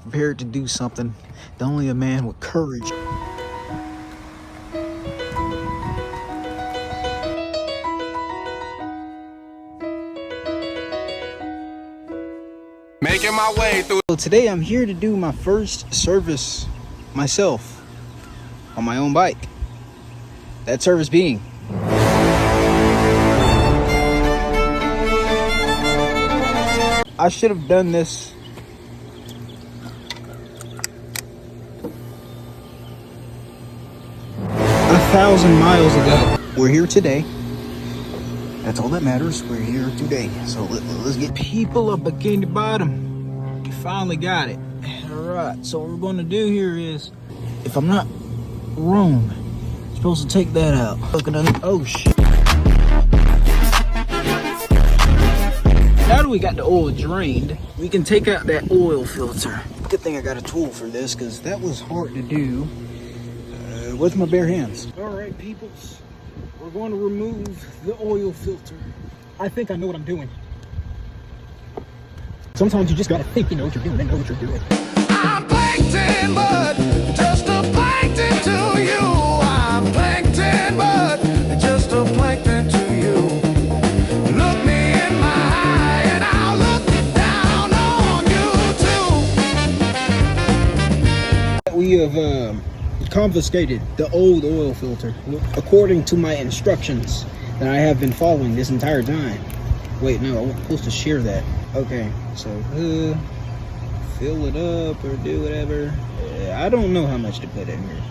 prepared to do something that only a man with courage. Making my way through. So today I'm here to do my first service myself on my own bike. That service being I should have done this a 1,000 miles ago. We're here today. That's all that matters. We're here today. So let's get people up Bikini Bottom. We finally got it. All right. So what we're going to do here is, if I'm not wrong, I'm supposed to take that out. Look at that. Oh shit. Now that we got the oil drained, we can take out that oil filter. Good thing I got a tool for this, because that was hard to do with my bare hands. All right, peoples, we're going to remove the oil filter. I think I know what I'm doing. Sometimes you just gotta think you know what you're doing and know what you're doing. I'm plankton, but just a plankton to you. I'm plankton, but just a plankton to you. Look me in my eye and I'll look down on you too. We have confiscated the old oil filter according to my instructions that I have been following this entire time. Wait, no, I wasn't supposed to share that. Okay, so fill it up or do whatever. I don't know how much to put in here.